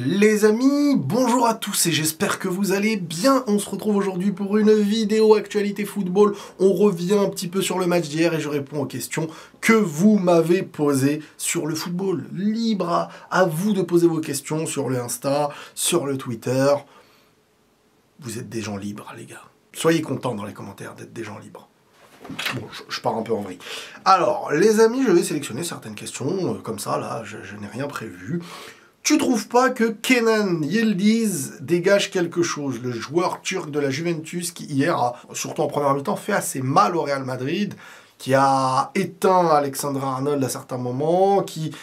Les amis, bonjour à tous et j'espère que vous allez bien. On se retrouve aujourd'hui pour une vidéo actualité football. On revient un petit peu sur le match d'hier et je réponds aux questions que vous m'avez posées sur le football. Libre à vous de poser vos questions sur le Insta, sur le Twitter. Vous êtes des gens libres, les gars. Soyez contents dans les commentaires d'être des gens libres. Bon, je pars un peu en vrille. Alors, les amis, je vais sélectionner certaines questions. Comme ça, là, je n'ai rien prévu. Tu trouves pas que Kenan Yildiz dégage quelque chose? Le joueur turc de la Juventus qui hier a, surtout en première mi-temps, fait assez mal au Real Madrid, qui a éteint Alexander-Arnold à certains moments, qui,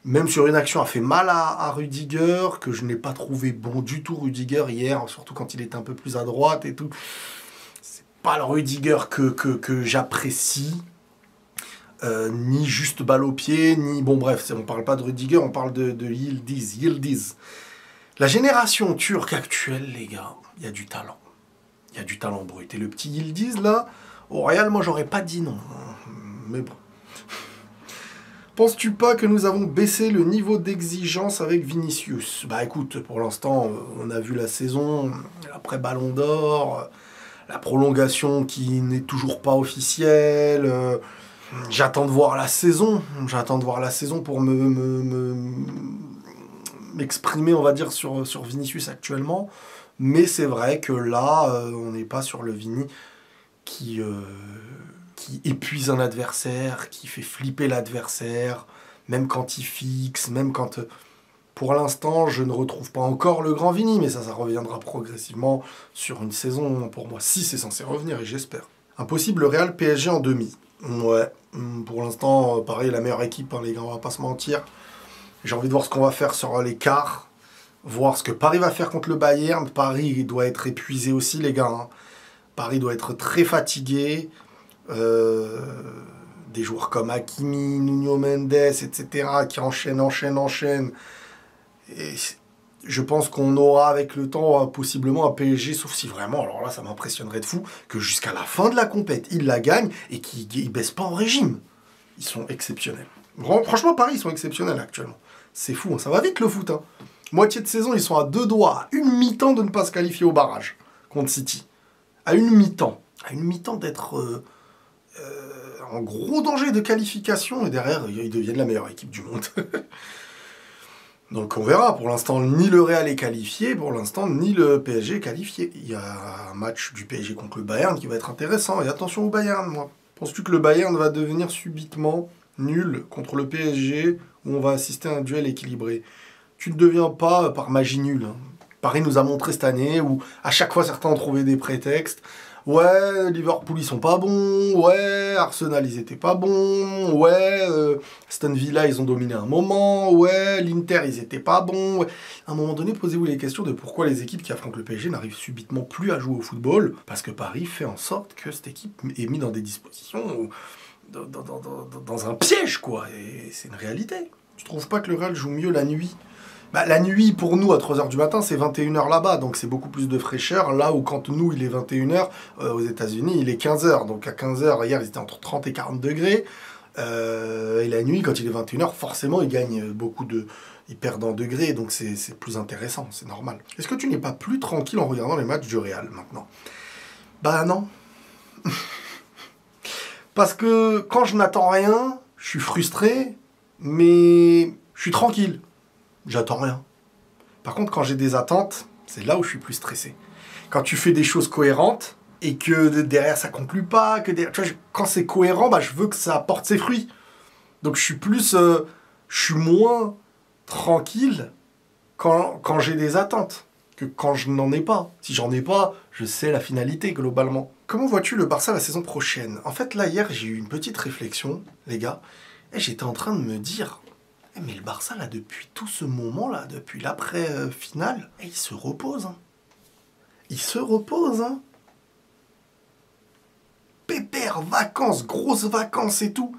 même sur une action, a fait mal à Rudiger, que je n'ai pas trouvé bon du tout Rudiger hier, surtout quand il était un peu plus à droite et tout. C'est pas le Rudiger que j'apprécie. Ni juste balle au pied, ni... Bon bref, on parle pas de Rudiger, on parle de Yildiz. La génération turque actuelle, les gars, il y a du talent. Il y a du talent brut. Et le petit Yildiz, là, au Real, moi, j'aurais pas dit non. Mais bon. Penses-tu pas que nous avons baissé le niveau d'exigence avec Vinicius? Bah écoute, pour l'instant, on a vu la saison, après Ballon d'Or, la prolongation qui n'est toujours pas officielle... J'attends de voir la saison. J'attends de voir la saison pour m'exprimer, on va dire, sur Vinicius actuellement. Mais c'est vrai que là, on n'est pas sur le Vini qui épuise un adversaire, qui fait flipper l'adversaire, même quand il fixe, même quand... Pour l'instant, je ne retrouve pas encore le grand Vini, mais ça reviendra progressivement sur une saison, pour moi, si c'est censé revenir, et j'espère. Un possible Real PSG en demi. Ouais, pour l'instant, pareil, la meilleure équipe, hein, les gars, on va pas se mentir. J'ai envie de voir ce qu'on va faire sur les quarts, voir ce que Paris va faire contre le Bayern. Paris doit être épuisé aussi, les gars. Hein. Paris doit être très fatigué. Des joueurs comme Hakimi, Nuno Mendes, etc., qui enchaînent. Et je pense qu'on aura avec le temps possiblement un PSG, sauf si vraiment, alors là ça m'impressionnerait de fou, que jusqu'à la fin de la compète, ils la gagnent et qu'ils ne baissent pas en régime. Ils sont exceptionnels. Franchement, Paris, ils sont exceptionnels actuellement. C'est fou, hein. Ça va vite le foot. Hein. Moitié de saison, ils sont à 2 doigts, à une mi-temps de ne pas se qualifier au barrage contre City. À une mi-temps. À une mi-temps d'être en gros danger de qualification et derrière, ils deviennent la meilleure équipe du monde. Donc on verra, pour l'instant ni le Real est qualifié, pour l'instant ni le PSG est qualifié. Il y a un match du PSG contre le Bayern qui va être intéressant, et attention au Bayern moi. Penses-tu que le Bayern va devenir subitement nul contre le PSG où on va assister à un duel équilibré? Tu ne deviens pas par magie nulle. Hein. Paris nous a montré cette année où à chaque fois certains ont trouvé des prétextes. Ouais, Liverpool ils sont pas bons, ouais, Arsenal ils étaient pas bons, ouais, Aston Villa ils ont dominé un moment, ouais, l'Inter ils étaient pas bons. Ouais. À un moment donné, posez-vous les questions de pourquoi les équipes qui affrontent le PSG n'arrivent subitement plus à jouer au football, parce que Paris fait en sorte que cette équipe est mise dans des dispositions, dans un piège quoi, et c'est une réalité. Tu trouves pas que le Real joue mieux la nuit? Bah, la nuit, pour nous, à 3h du matin, c'est 21h là-bas, donc c'est beaucoup plus de fraîcheur, là où quand nous, il est 21h, aux États-Unis il est 15h, donc à 15h, hier, ils étaient entre 30 et 40 degrés, et la nuit, quand il est 21h, forcément, ils gagnent beaucoup de... Ils perdent en degrés, donc c'est plus intéressant, c'est normal. Est-ce que tu n'es pas plus tranquille en regardant les matchs du Real, maintenant? Bah non. Parce que quand je n'attends rien, je suis frustré, mais je suis tranquille. J'attends rien. Par contre, quand j'ai des attentes, c'est là où je suis plus stressé. Quand tu fais des choses cohérentes et que derrière ça conclut pas, que derrière, tu vois, quand c'est cohérent, bah, je veux que ça porte ses fruits. Donc je suis moins tranquille quand j'ai des attentes que quand je n'en ai pas. Si j'en ai pas, je sais la finalité globalement. Comment vois-tu le Barça la saison prochaine? En fait, là, hier, j'ai eu une petite réflexion, les gars, et j'étais en train de me dire... Mais le Barça, là, depuis tout ce moment-là, depuis l'après-finale, il se repose. Hein. Il se repose. Hein. Pépère, vacances, grosses vacances et tout.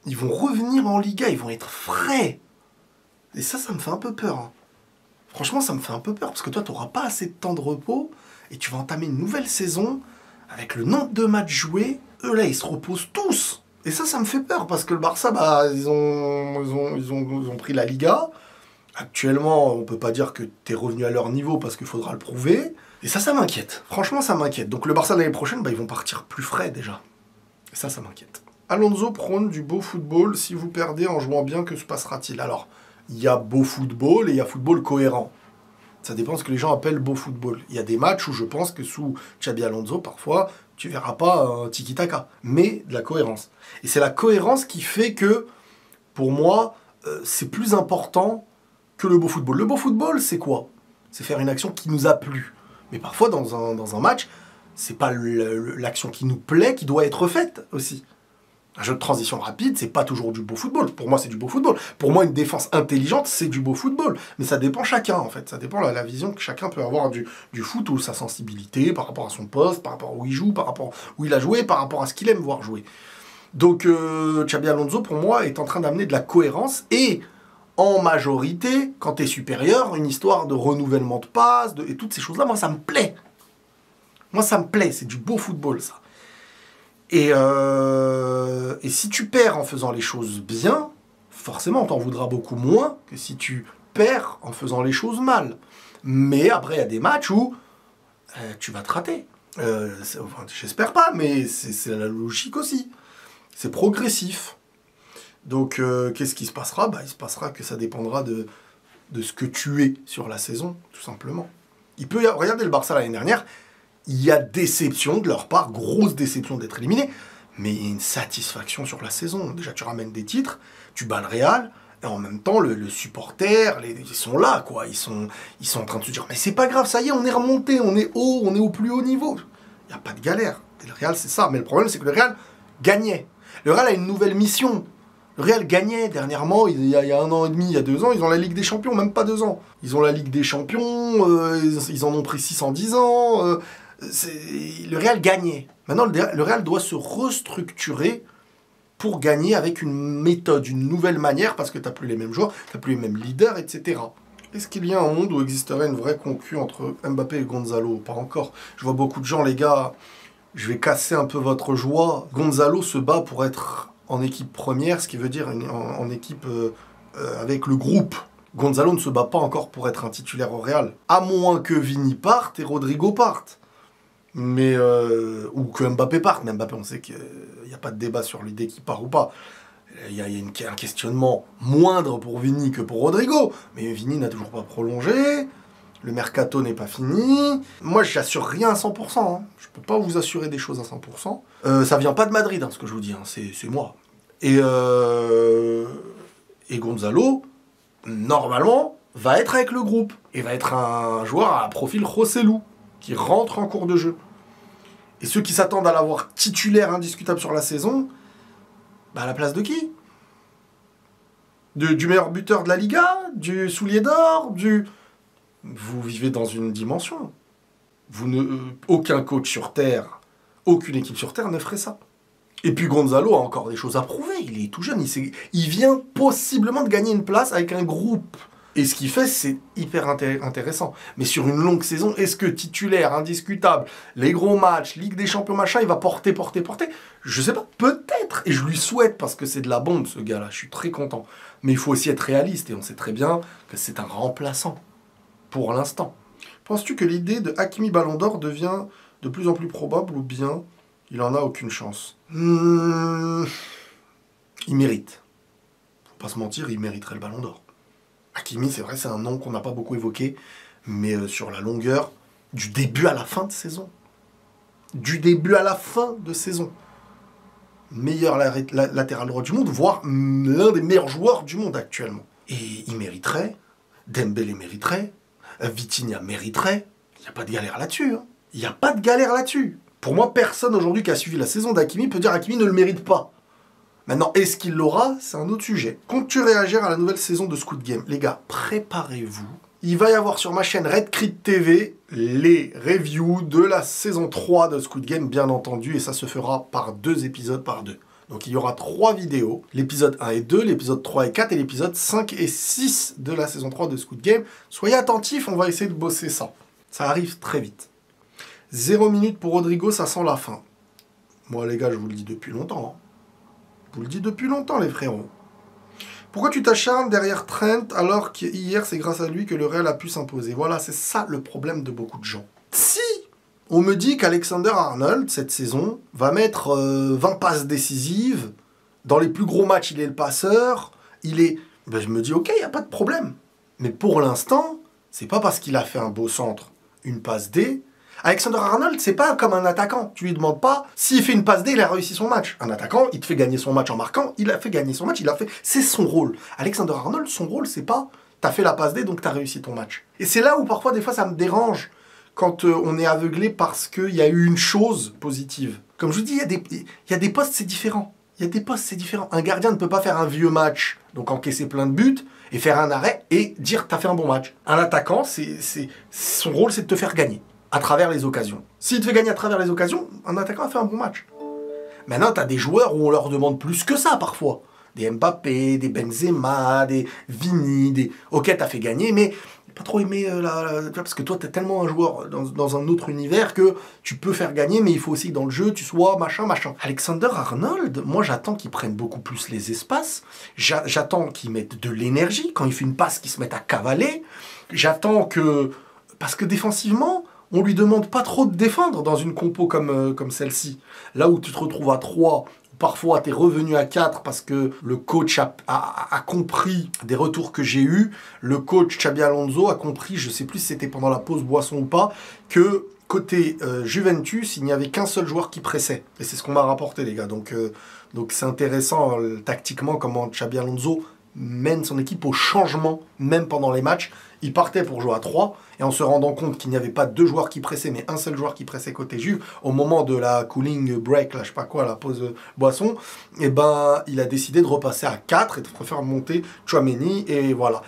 Ils vont revenir en Liga, ils vont être frais. Et ça me fait un peu peur. Hein. Franchement, ça me fait un peu peur, parce que toi, tu n'auras pas assez de temps de repos, et tu vas entamer une nouvelle saison, avec le nombre de matchs joués. Eux, là, ils se reposent tous. Et ça me fait peur, parce que le Barça, bah, ils ont pris la Liga, Actuellement, on peut pas dire que tu es revenu à leur niveau parce qu'il faudra le prouver. Et ça m'inquiète. Franchement, ça m'inquiète. Donc le Barça l'année prochaine, ils vont partir plus frais déjà. Et ça m'inquiète. Alonso prône du beau football. Si vous perdez en jouant bien, que se passera-t-il? Alors, il y a beau football et il y a football cohérent. Ça dépend de ce que les gens appellent beau football. Il y a des matchs où je pense que sous Xabi Alonso, parfois, tu verras pas un tiki-taka, mais de la cohérence. Et c'est la cohérence qui fait que, pour moi, c'est plus important que le beau football. Le beau football, c'est quoi? C'est faire une action qui nous a plu. Mais parfois, dans un match, c'est pas l'action qui nous plaît qui doit être faite aussi. Un jeu de transition rapide, c'est pas toujours du beau football. Pour moi, c'est du beau football. Pour moi, une défense intelligente, c'est du beau football. Mais ça dépend chacun, en fait. Ça dépend de la vision que chacun peut avoir du foot, ou sa sensibilité, par rapport à son poste, par rapport à où il joue, par rapport à où il a joué, par rapport à ce qu'il aime voir jouer. Donc, Xabi Alonso, pour moi, est en train d'amener de la cohérence et... en majorité, quand tu es supérieur, une histoire de renouvellement de passes, et toutes ces choses-là, moi, ça me plaît. Moi, ça me plaît, c'est du beau football, ça. Et si tu perds en faisant les choses bien, forcément, on t'en voudra beaucoup moins que si tu perds en faisant les choses mal. Mais après, il y a des matchs où tu vas te rater. Enfin, j'espère pas, mais c'est la logique aussi. C'est progressif. Donc, qu'est-ce qui se passera? Il se passera que ça dépendra de ce que tu es sur la saison, tout simplement. Regardez le Barça l'année dernière, il y a déception de leur part, grosse déception d'être éliminé, mais il y a une satisfaction sur la saison. Déjà, tu ramènes des titres, tu bats le Real, et en même temps, le supporter, ils sont là, quoi. Ils sont en train de se dire, mais c'est pas grave, ça y est, on est remonté, on est haut, on est au plus haut niveau. Il n'y a pas de galère. Et le Real, c'est ça. Mais le problème, c'est que le Real gagnait. Le Real a une nouvelle mission. Le Real gagnait dernièrement, il y a 1 an et demi, il y a 2 ans, ils ont la Ligue des Champions, même pas 2 ans. Ils ont la Ligue des Champions, ils en ont pris 6 en 10 ans. Le Real gagnait. Maintenant, le Real doit se restructurer pour gagner avec une méthode, une nouvelle manière, parce que tu n'as plus les mêmes joueurs, tu n'as plus les mêmes leaders, etc. Est-ce qu'il y a un monde où existerait une vraie concu entre Mbappé et Gonzalo? Pas encore. Je vois beaucoup de gens, les gars, je vais casser un peu votre joie. Gonzalo se bat pour être en équipe première, ce qui veut dire en équipe avec le groupe. Gonzalo ne se bat pas encore pour être un titulaire au Real. À moins que Vini parte et Rodrigo parte. Mais, ou que Mbappé parte. Mais Mbappé, on sait qu'il n'y a pas de débat sur l'idée qu'il part ou pas. Il y a un questionnement moindre pour Vini que pour Rodrigo. Mais Vini n'a toujours pas prolongé. Le mercato n'est pas fini. Moi, je n'assure rien à 100%. Hein. Je ne peux pas vous assurer des choses à 100%. Ça vient pas de Madrid, hein, ce que je vous dis. Hein. C'est moi. Et Gonzalo, normalement, va être avec le groupe. Et va être un joueur à profil Joselu, qui rentre en cours de jeu. Et ceux qui s'attendent à l'avoir titulaire indiscutable sur la saison, à la place de qui? Du meilleur buteur de la Liga? Du soulier d'or? Vous vivez dans une dimension. Aucun coach sur Terre, aucune équipe sur Terre ne ferait ça. Et puis Gonzalo a encore des choses à prouver. Il est tout jeune. Il vient possiblement de gagner une place avec un groupe. Et ce qu'il fait, c'est hyper intéressant. Mais sur une longue saison, est-ce que titulaire, indiscutable, les gros matchs, Ligue des Champions, machin, il va porter? Je sais pas, peut-être. Et je lui souhaite, parce que c'est de la bombe, ce gars-là. Je suis très content. Mais il faut aussi être réaliste. Et on sait très bien que c'est un remplaçant. Pour l'instant. Penses-tu que l'idée de Hakimi Ballon d'Or devient de plus en plus probable ou bien il en a aucune chance? Il mérite. Faut pas se mentir, il mériterait le Ballon d'Or. Hakimi, c'est vrai, c'est un nom qu'on n'a pas beaucoup évoqué, mais sur la longueur, du début à la fin de saison. Du début à la fin de saison. Meilleur latéral droit du monde, voire l'un des meilleurs joueurs du monde actuellement. Et il mériterait, Dembélé mériterait, Vitinha mériterait. Il n'y a pas de galère là-dessus. Hein. Il n'y a pas de galère là-dessus. Pour moi, personne aujourd'hui qui a suivi la saison d'Hakimi peut dire Hakimi ne le mérite pas. Maintenant, est-ce qu'il l'aura? C'est un autre sujet. Comptes-tu réagir à la nouvelle saison de Squid Game? Les gars, préparez-vous. Il va y avoir sur ma chaîne Red Crit TV les reviews de la saison 3 de Squid Game, bien entendu, et ça se fera par 2 épisodes par 2. Donc il y aura 3 vidéos, l'épisode 1 et 2, l'épisode 3 et 4 et l'épisode 5 et 6 de la saison 3 de Squid Game. Soyez attentifs, on va essayer de bosser ça. Ça arrive très vite. 0 minute pour Rodrigo, ça sent la fin. Moi les gars, je vous le dis depuis longtemps. Hein. Je vous le dis depuis longtemps les frérots. Pourquoi tu t'acharnes derrière Trent alors qu'hier c'est grâce à lui que le Real a pu s'imposer? Voilà, c'est ça le problème de beaucoup de gens. Si on me dit qu'Alexander-Arnold, cette saison, va mettre 20 passes décisives, dans les plus gros matchs il est le passeur, ben, je me dis ok, il n'y a pas de problème. Mais pour l'instant, c'est pas parce qu'il a fait un beau centre, une passe D. Alexander-Arnold, c'est pas comme un attaquant. Tu lui demandes pas, s'il fait une passe D, il a réussi son match. Un attaquant, il te fait gagner son match en marquant, il a fait gagner son match, c'est son rôle. Alexander-Arnold, son rôle, c'est pas, t'as fait la passe D, donc t'as réussi ton match. Et c'est là où parfois, des fois, ça me dérange quand on est aveuglé parce qu'il y a eu une chose positive. Comme je vous dis, il y a des postes, c'est différent. Il y a des postes, c'est différent. Un gardien ne peut pas faire un vieux match, donc encaisser plein de buts, et faire un arrêt et dire t'as fait un bon match. Un attaquant, son rôle, c'est de te faire gagner à travers les occasions. S'il te fait gagner à travers les occasions, un attaquant a fait un bon match. Maintenant, t'as des joueurs où on leur demande plus que ça parfois. Des Mbappé, des Benzema, des Vini, Ok, t'as fait gagner, mais pas trop aimé parce que toi t'es tellement un joueur dans un autre univers que tu peux faire gagner, mais il faut aussi que dans le jeu tu sois machin. Alexander-Arnold, moi j'attends qu'il prenne beaucoup plus les espaces, j'attends qu'il mette de l'énergie, quand il fait une passe qu'il se mette à cavaler, j'attends que... Parce que défensivement, on lui demande pas trop de défendre dans une compo comme celle-ci. Là où tu te retrouves à 3, parfois, tu es revenu à 4 parce que le coach a compris des retours que j'ai eus. Le coach Xabi Alonso a compris, je ne sais plus si c'était pendant la pause boisson ou pas, que côté Juventus, il n'y avait qu'un seul joueur qui pressait. Et c'est ce qu'on m'a rapporté, les gars. Donc c'est intéressant tactiquement comment Xabi Alonso mène son équipe au changement, même pendant les matchs. Il partait pour jouer à 3, et en se rendant compte qu'il n'y avait pas 2 joueurs qui pressaient, mais un seul joueur qui pressait côté Juve, au moment de la cooling break, là, je sais pas quoi, la pause boisson, et ben, il a décidé de repasser à 4 et de faire monter Tchouaméni, et voilà.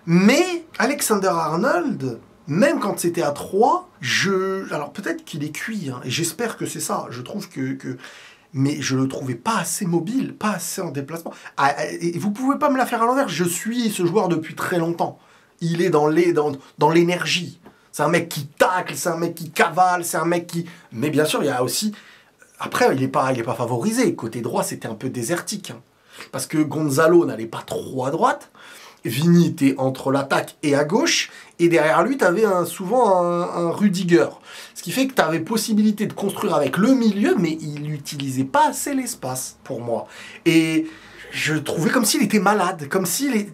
Mais Alexander-Arnold, même quand c'était à 3, alors peut-être qu'il est cuit, hein, et j'espère que c'est ça, je trouve mais je le trouvais pas assez mobile, pas assez en déplacement. Et vous pouvez pas me la faire à l'envers, je suis ce joueur depuis très longtemps. Il est dans l'énergie. C'est un mec qui tacle, c'est un mec qui cavale, c'est un mec qui... Mais bien sûr, il y a aussi... Après, il est pas favorisé. Côté droit, c'était un peu désertique. Hein. Parce que Gonzalo n'allait pas trop à droite. Vini était entre l'attaque et à gauche. Et derrière lui, tu avais souvent un Rudiger. Ce qui fait que tu avais possibilité de construire avec le milieu, mais il n'utilisait pas assez l'espace, pour moi. Et... je trouvais comme s'il était malade,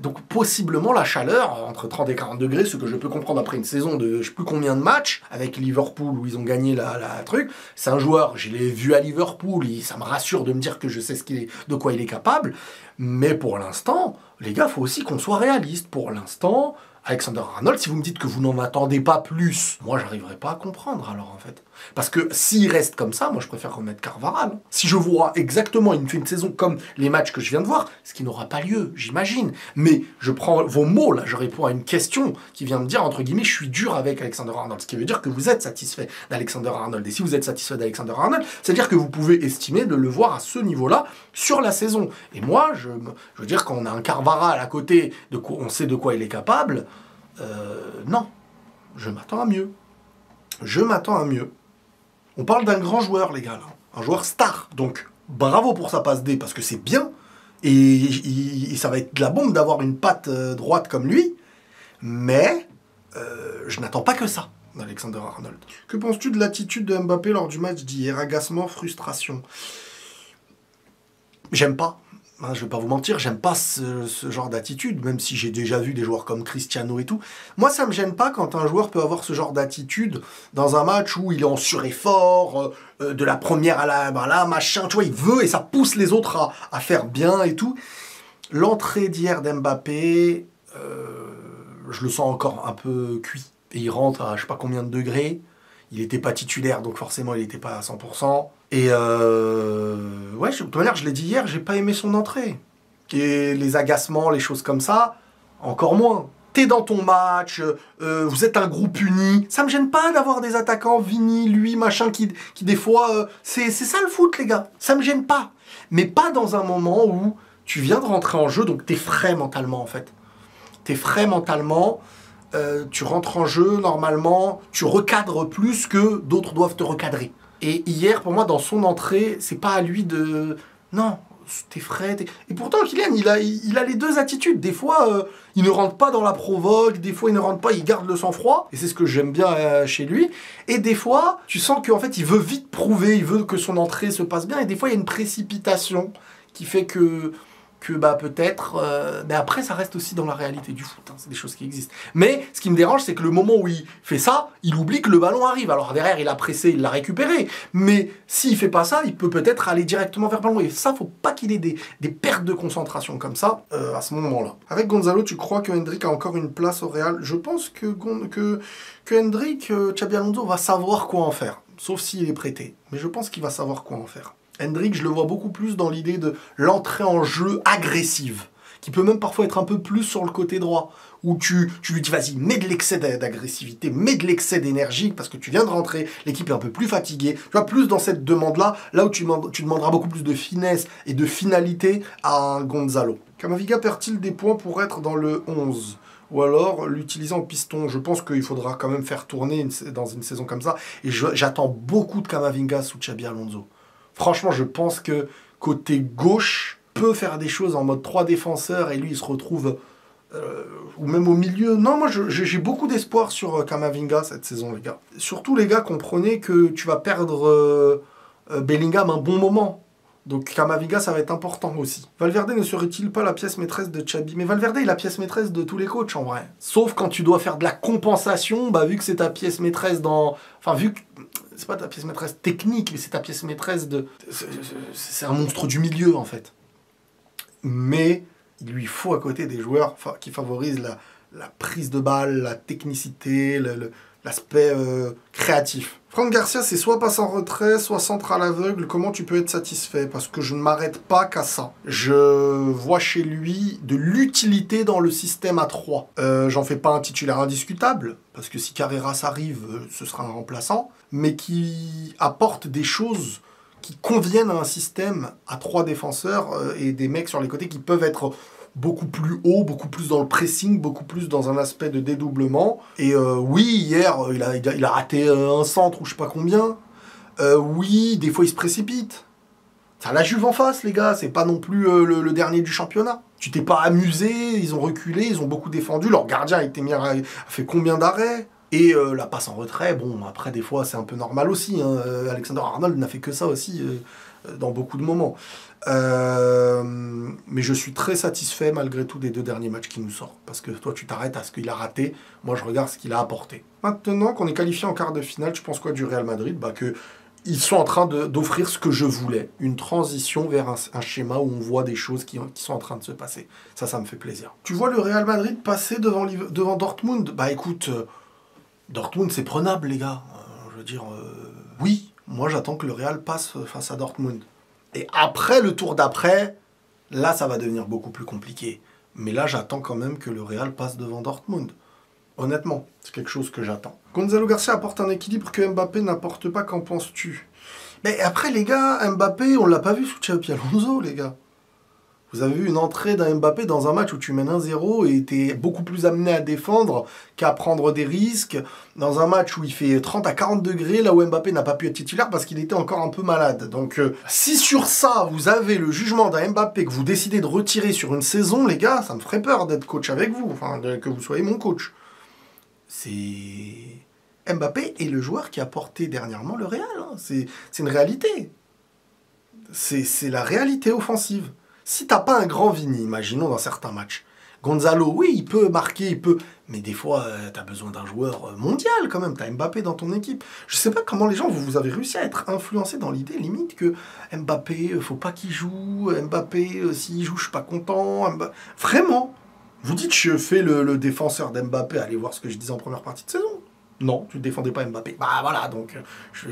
donc possiblement la chaleur, entre 30 et 40 degrés, ce que je peux comprendre après une saison de je sais plus combien de matchs, avec Liverpool où ils ont gagné la truc. C'est un joueur, je l'ai vu à Liverpool, ça me rassure de me dire que je sais de quoi il est capable, mais pour l'instant, les gars, il faut aussi qu'on soit réaliste. Pour l'instant, Alexander-Arnold, si vous me dites que vous n'en attendez pas plus, moi j'arriverai pas à comprendre alors en fait. Parce que s'il reste comme ça, moi je préfère remettre Carvajal. Si je vois exactement, il me fait une saison comme les matchs que je viens de voir, ce qui n'aura pas lieu, j'imagine. Mais je prends vos mots là, je réponds à une question qui vient me dire, entre guillemets, je suis dur avec Alexander-Arnold. Ce qui veut dire que vous êtes satisfait d'Alexander-Arnold. Et si vous êtes satisfait d'Alexander-Arnold, c'est-à-dire que vous pouvez estimer de le voir à ce niveau-là sur la saison. Et moi, je veux dire, quand on a un Carvajal à côté, on sait de quoi il est capable, non, je m'attends à mieux. Je m'attends à mieux. On parle d'un grand joueur, les gars, là. Un joueur star. Donc, bravo pour sa passe D, parce que c'est bien. Et ça va être de la bombe d'avoir une patte droite comme lui. Mais, je n'attends pas que ça, Alexander-Arnold. Que penses-tu de l'attitude de Mbappé lors du match d'hier? Agacement, frustration. J'aime pas. Hein, je vais pas vous mentir, j'aime pas ce genre d'attitude, même si j'ai déjà vu des joueurs comme Cristiano et tout. Moi, ça me gêne pas quand un joueur peut avoir ce genre d'attitude dans un match où il est en sur-effort, de la première à la machin, tu vois, il veut et ça pousse les autres à faire bien et tout. L'entrée d'hier d'Mbappé, je le sens encore un peu cuit. Et il rentre à je sais pas combien de degrés. Il n'était pas titulaire, donc forcément il n'était pas à 100%. Et ouais, de toute manière, je l'ai dit hier, j'ai pas aimé son entrée. Et les agacements, les choses comme ça, encore moins. T'es dans ton match, vous êtes un groupe uni. Ça me gêne pas d'avoir des attaquants, Vini, lui, machin, qui des fois... c'est ça le foot, les gars. Ça me gêne pas. Mais pas dans un moment où tu viens de rentrer en jeu, donc t'es frais mentalement, en fait. T'es frais mentalement... tu rentres en jeu, normalement, tu recadres plus que d'autres doivent te recadrer. Et hier, pour moi, dans son entrée, c'est pas à lui de... Non, t'es frais. Et pourtant, Kylian, il a les deux attitudes. Des fois, il ne rentre pas dans la provoque, des fois, il ne rentre pas, il garde le sang-froid. Et c'est ce que j'aime bien chez lui. Et des fois, tu sens qu'en fait, il veut vite prouver, il veut que son entrée se passe bien. Et des fois, il y a une précipitation qui fait que bah peut-être, mais après ça reste aussi dans la réalité du foot, hein, c'est des choses qui existent. Mais ce qui me dérange, c'est que le moment où il fait ça, il oublie que le ballon arrive. Alors derrière, il a pressé, il l'a récupéré, mais s'il fait pas ça, il peut peut-être aller directement vers le ballon. Et ça, faut pas qu'il ait des pertes de concentration comme ça à ce moment-là. Avec Gonzalo, tu crois que Hendrick a encore une place au Real? Je pense que Hendrick, Xabi Alonso va savoir quoi en faire, sauf s'il est prêté. Mais je pense qu'il va savoir quoi en faire. Hendrick, je le vois beaucoup plus dans l'idée de l'entrée en jeu agressive, qui peut même parfois être un peu plus sur le côté droit, où tu lui dis vas-y, mets de l'excès d'agressivité, mets de l'excès d'énergie, parce que tu viens de rentrer, l'équipe est un peu plus fatiguée, tu vois, plus dans cette demande-là, là où tu demanderas beaucoup plus de finesse et de finalité à un Gonzalo. Camavinga perd-il des points pour être dans le 11 ? Ou alors l'utiliser en piston? Je pense qu'il faudra quand même faire tourner dans une saison comme ça, et j'attends beaucoup de Camavinga sous Xabi Alonso. Franchement, je pense que côté gauche, peut faire des choses en mode 3 défenseurs et lui, il se retrouve, ou même au milieu. Non, moi, j'ai beaucoup d'espoir sur Camavinga cette saison, les gars. Surtout, les gars, comprenez que tu vas perdre Bellingham un bon moment. Donc Camavinga, ça va être important aussi. Valverde ne serait-il pas la pièce maîtresse de Xabi? Mais Valverde est la pièce maîtresse de tous les coachs, en vrai. Sauf quand tu dois faire de la compensation, bah vu que c'est ta pièce maîtresse dans... Enfin, vu que... C'est pas ta pièce maîtresse technique, mais c'est ta pièce maîtresse de... C'est un monstre du milieu, en fait. Mais il lui faut à côté des joueurs qui favorisent la prise de balle, la technicité, l'aspect créatif. Franck Garcia, c'est soit passe en retrait, soit centre à l'aveugle. Comment tu peux être satisfait? Parce que je ne m'arrête pas qu'à ça. Je vois chez lui de l'utilité dans le système à 3. J'en fais pas un titulaire indiscutable, parce que si Carreras arrive, ce sera un remplaçant, mais qui apporte des choses qui conviennent à un système à 3 défenseurs et des mecs sur les côtés qui peuvent être beaucoup plus haut, beaucoup plus dans le pressing, beaucoup plus dans un aspect de dédoublement. Et oui, hier, il a raté un centre ou je sais pas combien. Oui, des fois, il se précipite. Ça a la Juve en face, les gars. C'est pas non plus le dernier du championnat. Tu t'es pas amusé, ils ont reculé, ils ont beaucoup défendu. Leur gardien a fait combien d'arrêts? Et la passe en retrait, bon, après, des fois, c'est un peu normal aussi. Hein. Alexander-Arnold n'a fait que ça aussi dans beaucoup de moments. Mais je suis très satisfait malgré tout des 2 derniers matchs qui nous sortent. Parce que toi, tu t'arrêtes à ce qu'il a raté. Moi, je regarde ce qu'il a apporté. Maintenant qu'on est qualifié en quart de finale, tu penses quoi du Real Madrid? Bah, ils sont en train d'offrir ce que je voulais. Une transition vers un schéma où on voit des choses qui sont en train de se passer. Ça me fait plaisir. Tu vois le Real Madrid passer devant Dortmund? Bah écoute, Dortmund, c'est prenable, les gars. Je veux dire, oui. Moi, j'attends que le Real passe face à Dortmund. Et après, le tour d'après, là, ça va devenir beaucoup plus compliqué. Mais là, j'attends quand même que le Real passe devant Dortmund. Honnêtement, c'est quelque chose que j'attends. Gonzalo Garcia apporte un équilibre que Mbappé n'apporte pas, qu'en penses-tu? Mais après, les gars, Mbappé, on l'a pas vu sous Xabi Alonso, les gars. Vous avez vu une entrée d'un Mbappé dans un match où tu mènes 1-0 et t'es beaucoup plus amené à défendre qu'à prendre des risques. Dans un match où il fait 30 à 40 degrés, là où Mbappé n'a pas pu être titulaire parce qu'il était encore un peu malade. Donc si sur ça, vous avez le jugement d'un Mbappé que vous décidez de retirer sur une saison, les gars, ça me ferait peur d'être coach avec vous. Enfin, que vous soyez mon coach. C'est... Mbappé est le joueur qui a porté dernièrement le Real. Hein. C'est une réalité. C'est la réalité offensive. Si t'as pas un grand Vini, imaginons dans certains matchs, Gonzalo, oui, il peut marquer, il peut... Mais des fois, t'as besoin d'un joueur mondial quand même. T'as Mbappé dans ton équipe. Je sais pas comment les gens, vous avez réussi à être influencés dans l'idée, limite, que Mbappé, faut pas qu'il joue. Mbappé, s'il joue, je suis pas content. Vraiment. Vous dites, je fais le défenseur d'Mbappé, allez voir ce que je disais en première partie de saison. Non, tu ne défendais pas Mbappé. Bah voilà, donc,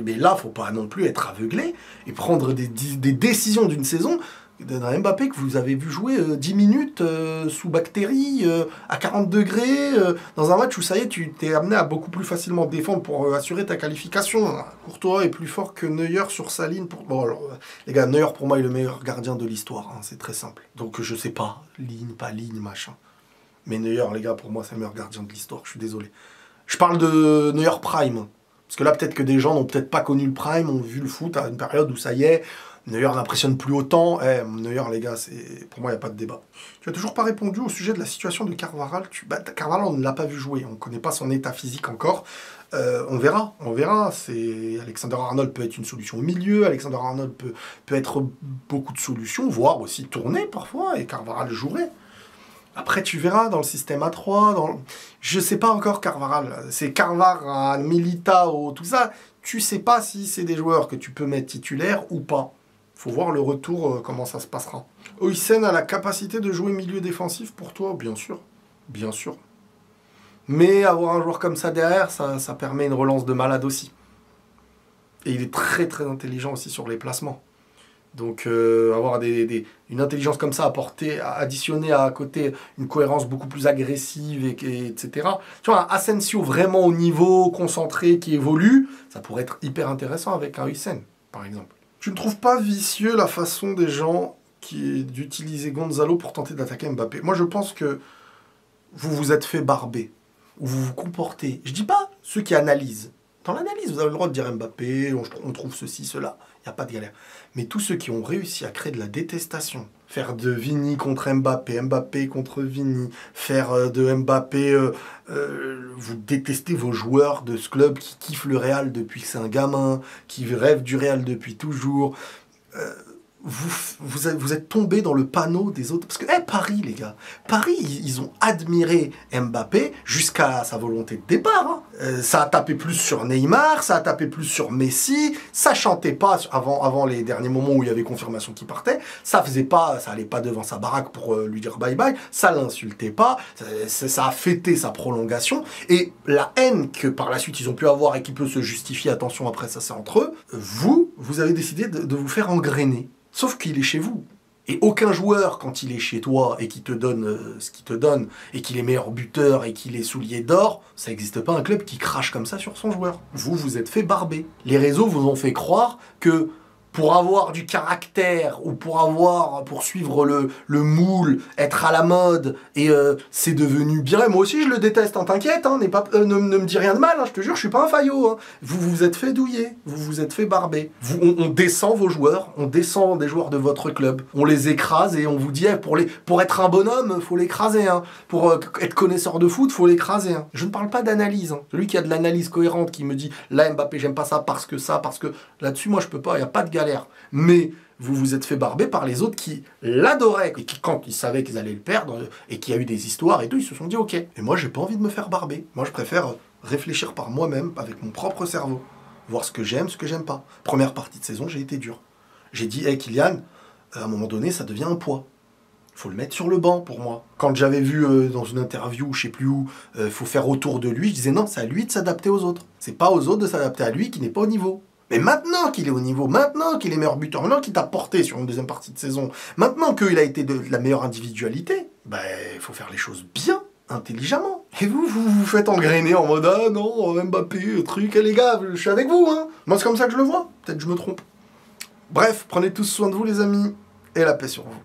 mais là, faut pas non plus être aveuglé et prendre des décisions d'une saison d'un Mbappé que vous avez vu jouer 10 minutes sous bactéries, à 40 degrés, dans un match où ça y est, tu t'es amené à beaucoup plus facilement défendre pour assurer ta qualification. Courtois est plus fort que Neuer sur sa ligne. Bon, alors, les gars, Neuer pour moi est le meilleur gardien de l'histoire, hein, c'est très simple. Donc je sais pas, ligne, pas ligne, machin. Mais Neuer, les gars, pour moi, c'est le meilleur gardien de l'histoire, je suis désolé. Je parle de Neuer Prime. Parce que là, peut-être que des gens n'ont peut-être pas connu le Prime, ont vu le foot à une période où ça y est, Neuer n'impressionne plus autant. Neuer, les gars, pour moi, il n'y a pas de débat. Tu n'as toujours pas répondu au sujet de la situation de Carvajal. Carvajal, on ne l'a pas vu jouer. On ne connaît pas son état physique encore. On verra. Alexander-Arnold peut être une solution au milieu. Alexander-Arnold peut être beaucoup de solutions, voire aussi tourner parfois. Et Carvajal jouerait. Après, tu verras dans le système A3. Je ne sais pas encore Carvajal. C'est Carvajal, Militao, tout ça. Tu ne sais pas si c'est des joueurs que tu peux mettre titulaires ou pas. Faut voir le retour, comment ça se passera. Huyssen a la capacité de jouer milieu défensif pour toi, bien sûr. Bien sûr. Mais avoir un joueur comme ça derrière, ça permet une relance de malade aussi. Et il est très très intelligent aussi sur les placements. Donc avoir une intelligence comme ça additionnée à côté une cohérence beaucoup plus agressive, etc. Tu vois, un Asensio vraiment au niveau, concentré, qui évolue, ça pourrait être hyper intéressant avec un Huyssen, par exemple. Tu ne trouves pas vicieux la façon des gens d'utiliser Gonzalo pour tenter d'attaquer Mbappé? Moi, je pense que vous vous êtes fait barber, ou vous vous comportez. Je dis pas ceux qui analysent. Dans l'analyse, vous avez le droit de dire Mbappé, on trouve ceci, cela, il n'y a pas de galère. Mais tous ceux qui ont réussi à créer de la détestation, faire de Vini contre Mbappé, Mbappé contre Vini, faire de Mbappé, vous détestez vos joueurs de ce club qui kiffent le Real depuis que c'est un gamin, qui rêve du Real depuis toujours. Vous êtes tombé dans le panneau des autres. Parce que, Paris, les gars, Paris, ils ont admiré Mbappé jusqu'à sa volonté de départ. Ça a tapé plus sur Neymar, ça a tapé plus sur Messi, ça chantait pas avant les derniers moments où il y avait confirmation qu'il partait, ça allait pas devant sa baraque pour lui dire bye bye, ça l'insultait pas, ça a fêté sa prolongation, et la haine que par la suite ils ont pu avoir et qui peut se justifier, attention après ça c'est entre eux, vous avez décidé de vous faire engrainer. Sauf qu'il est chez vous. Et aucun joueur, quand il est chez toi et qu'il te donne ce qu'il te donne, et qu'il est meilleur buteur et qu'il est soulier d'or, ça n'existe pas un club qui crache comme ça sur son joueur. Vous vous êtes fait barber. Les réseaux vous ont fait croire que pour avoir du caractère ou pour suivre le moule, être à la mode, et c'est devenu bien. Et moi aussi je le déteste, hein, t'inquiète, hein, ne me dis rien de mal, hein, je te jure, je suis pas un faillot. Hein. Vous vous êtes fait douiller, vous vous êtes fait barber. On descend vos joueurs, on descend des joueurs de votre club, on les écrase et on vous dit pour être un bonhomme, faut l'écraser. Hein. Pour être connaisseur de foot, faut l'écraser. Hein. Je ne parle pas d'analyse. Hein. Celui qui a de l'analyse cohérente, qui me dit là Mbappé j'aime pas ça, parce que là-dessus moi je peux pas, il n'y a pas de galère. Mais vous vous êtes fait barber par les autres qui l'adoraient, et qui, quand ils savaient qu'ils allaient le perdre, et qu'il y a eu des histoires et tout, ils se sont dit ok. Et moi, j'ai pas envie de me faire barber. Moi, je préfère réfléchir par moi-même, avec mon propre cerveau. Voir ce que j'aime, ce que j'aime pas. Première partie de saison, j'ai été dur. J'ai dit, hey Kylian, à un moment donné, ça devient un poids. Faut le mettre sur le banc pour moi. Quand j'avais vu dans une interview, je sais plus où, faut faire autour de lui, je disais non, c'est à lui de s'adapter aux autres. C'est pas aux autres de s'adapter à lui qui n'est pas au niveau. Mais maintenant qu'il est au niveau, maintenant qu'il est meilleur buteur, maintenant qu'il t'a porté sur une deuxième partie de saison, maintenant qu'il a été de la meilleure individualité, il faut faire les choses bien, intelligemment. Et vous faites engrainer en mode ah non, Mbappé, truc, les gars, je suis avec vous, hein. Moi c'est comme ça que je le vois, peut-être que je me trompe. Bref, prenez tous soin de vous les amis, et la paix sur vous.